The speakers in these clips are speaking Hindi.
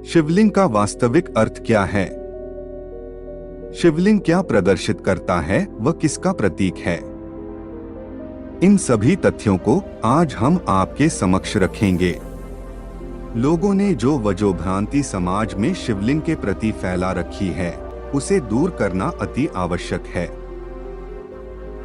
शिवलिंग का वास्तविक अर्थ क्या है? शिवलिंग क्या प्रदर्शित करता है व किसका प्रतीक है? इन सभी तथ्यों को आज हम आपके समक्ष रखेंगे। लोगों ने जो वजोभ्रांति समाज में शिवलिंग के प्रति फैला रखी है, उसे दूर करना अति आवश्यक है।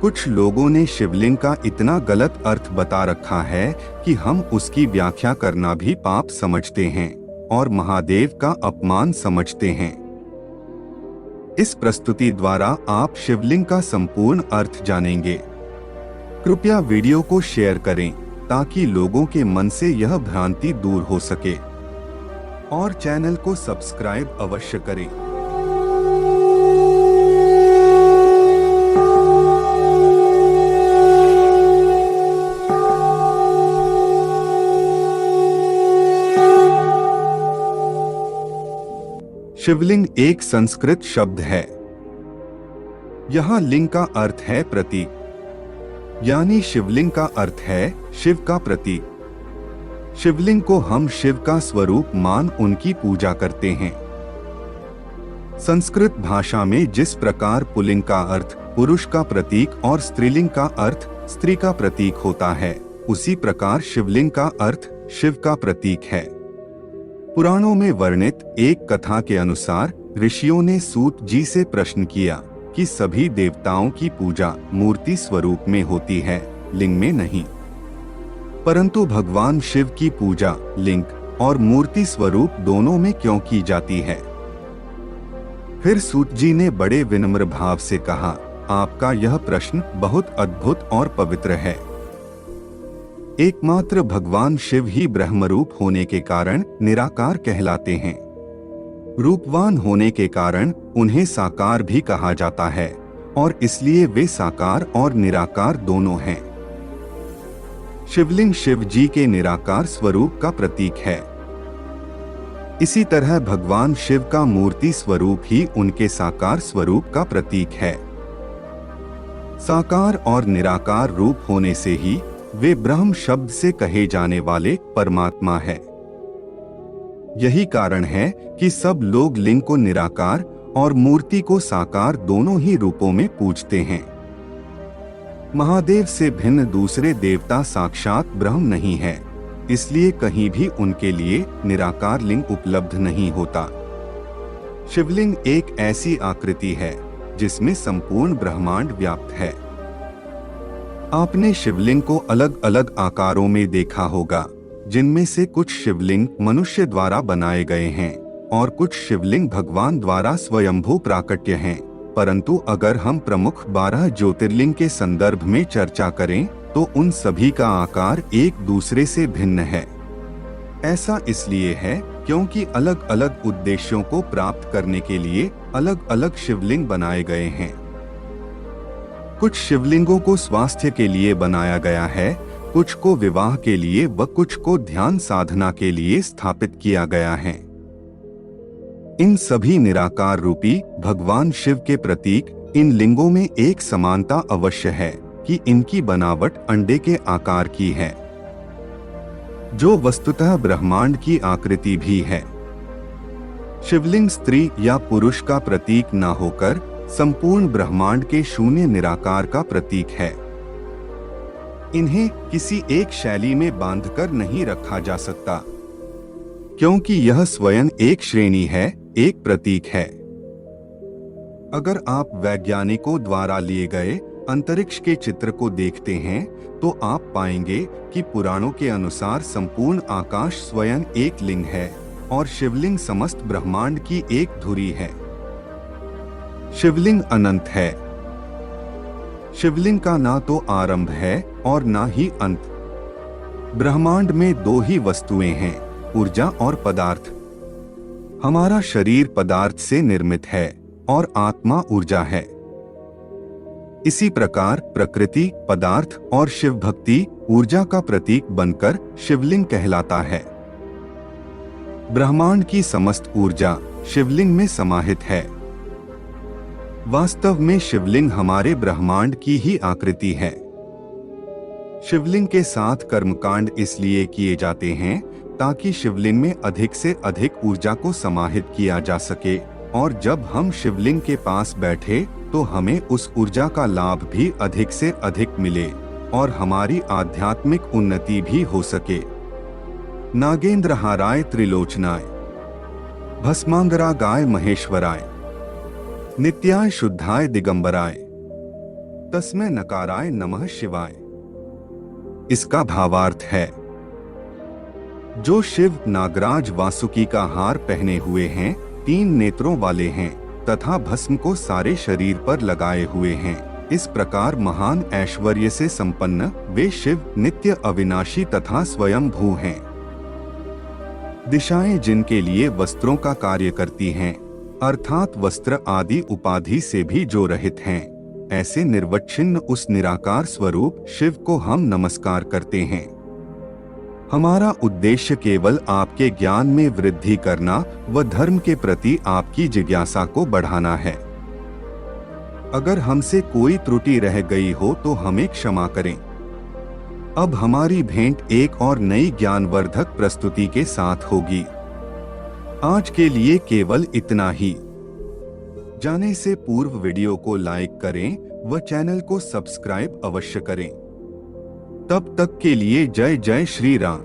कुछ लोगों ने शिवलिंग का इतना गलत अर्थ बता रखा है कि हम उसकी व्याख्या करना भी पाप समझते हैं और महादेव का अपमान समझते हैं। इस प्रस्तुति द्वारा आप शिवलिंग का संपूर्ण अर्थ जानेंगे। कृपया वीडियो को शेयर करें ताकि लोगों के मन से यह भ्रांति दूर हो सके और चैनल को सब्सक्राइब अवश्य करें। शिवलिंग एक संस्कृत शब्द है। यहाँ लिंग का अर्थ है प्रतीक, यानी शिवलिंग का अर्थ है शिव का प्रतीक। शिवलिंग को हम शिव का स्वरूप मान उनकी पूजा करते हैं। संस्कृत भाषा में जिस प्रकार पुल्लिंग का अर्थ पुरुष का प्रतीक और स्त्रीलिंग का अर्थ स्त्री का प्रतीक होता है, उसी प्रकार शिवलिंग का अर्थ शिव का प्रतीक है। पुराणों में वर्णित एक कथा के अनुसार ऋषियों ने सूत जी से प्रश्न किया कि सभी देवताओं की पूजा मूर्ति स्वरूप में होती है, लिंग में नहीं, परंतु भगवान शिव की पूजा लिंग और मूर्ति स्वरूप दोनों में क्यों की जाती है? फिर सूत जी ने बड़े विनम्र भाव से कहा, आपका यह प्रश्न बहुत अद्भुत और पवित्र है। एकमात्र भगवान शिव ही ब्रह्मरूप होने के कारण निराकार कहलाते हैं। रूपवान होने के कारण उन्हें साकार भी कहा जाता है और इसलिए वे साकार और निराकार दोनों हैं। शिवलिंग शिव जी के निराकार स्वरूप का प्रतीक है। इसी तरह भगवान शिव का मूर्ति स्वरूप ही उनके साकार स्वरूप का प्रतीक है। साकार और निराकार रूप होने से ही वे ब्रह्म शब्द से कहे जाने वाले परमात्मा है। यही कारण है कि सब लोग लिंग को निराकार और मूर्ति को साकार दोनों ही रूपों में पूजते हैं। महादेव से भिन्न दूसरे देवता साक्षात ब्रह्म नहीं है, इसलिए कहीं भी उनके लिए निराकार लिंग उपलब्ध नहीं होता। शिवलिंग एक ऐसी आकृति है जिसमें संपूर्ण ब्रह्मांड व्याप्त है। आपने शिवलिंग को अलग अलग आकारों में देखा होगा, जिनमें से कुछ शिवलिंग मनुष्य द्वारा बनाए गए हैं और कुछ शिवलिंग भगवान द्वारा स्वयंभू प्राकट्य हैं। परंतु अगर हम प्रमुख 12 ज्योतिर्लिंग के संदर्भ में चर्चा करें तो उन सभी का आकार एक दूसरे से भिन्न है। ऐसा इसलिए है क्योंकि अलग अलग उद्देश्यों को प्राप्त करने के लिए अलग अलग शिवलिंग बनाए गए हैं। कुछ शिवलिंगों को स्वास्थ्य के लिए बनाया गया है, कुछ को विवाह के लिए व कुछ को ध्यान साधना के लिए स्थापित किया गया है। इन सभी निराकार रूपी भगवान शिव के प्रतीक इन लिंगों में एक समानता अवश्य है कि इनकी बनावट अंडे के आकार की है, जो वस्तुतः ब्रह्मांड की आकृति भी है। शिवलिंग स्त्री या पुरुष का प्रतीक न होकर संपूर्ण ब्रह्मांड के शून्य निराकार का प्रतीक है। इन्हें किसी एक शैली में बांधकर नहीं रखा जा सकता, क्योंकि यह स्वयं एक श्रेणी है, एक प्रतीक है। अगर आप वैज्ञानिकों द्वारा लिए गए अंतरिक्ष के चित्र को देखते हैं तो आप पाएंगे कि पुराणों के अनुसार संपूर्ण आकाश स्वयं एक लिंग है और शिवलिंग समस्त ब्रह्मांड की एक धुरी है। शिवलिंग अनंत है। शिवलिंग का ना तो आरंभ है और ना ही अंत। ब्रह्मांड में दो ही वस्तुएं हैं, ऊर्जा और पदार्थ। हमारा शरीर पदार्थ से निर्मित है और आत्मा ऊर्जा है। इसी प्रकार प्रकृति, पदार्थ और शिव भक्ति ऊर्जा का प्रतीक बनकर शिवलिंग कहलाता है। ब्रह्मांड की समस्त ऊर्जा शिवलिंग में समाहित है। वास्तव में शिवलिंग हमारे ब्रह्मांड की ही आकृति है। शिवलिंग के साथ कर्मकांड इसलिए किए जाते हैं ताकि शिवलिंग में अधिक से अधिक ऊर्जा को समाहित किया जा सके, और जब हम शिवलिंग के पास बैठे तो हमें उस ऊर्जा का लाभ भी अधिक से अधिक मिले और हमारी आध्यात्मिक उन्नति भी हो सके। नागेंद्रहाराय त्रिलोचनाय, भस्मांगरागाय महेश्वराय, नित्याय शुद्धाय दिगंबराय, तस्मै नकाराय नमः शिवाय। इसका भावार्थ है, जो शिव नागराज वासुकी का हार पहने हुए हैं, 3 नेत्रों वाले हैं तथा भस्म को सारे शरीर पर लगाए हुए हैं, इस प्रकार महान ऐश्वर्य से संपन्न वे शिव नित्य अविनाशी तथा स्वयं भू हैं। दिशाएं जिनके लिए वस्त्रों का कार्य करती हैं, अर्थात वस्त्र आदि उपाधि से भी जो रहित हैं, ऐसे निर्वच्छिन्न उस निराकार स्वरूप शिव को हम नमस्कार करते हैं। हमारा उद्देश्य केवल आपके ज्ञान में वृद्धि करना व धर्म के प्रति आपकी जिज्ञासा को बढ़ाना है। अगर हमसे कोई त्रुटि रह गई हो तो हमें क्षमा करें। अब हमारी भेंट एक और नई ज्ञानवर्धक प्रस्तुति के साथ होगी। आज के लिए केवल इतना ही। जाने से पूर्व वीडियो को लाइक करें व चैनल को सब्सक्राइब अवश्य करें। तब तक के लिए जय जय श्री राम।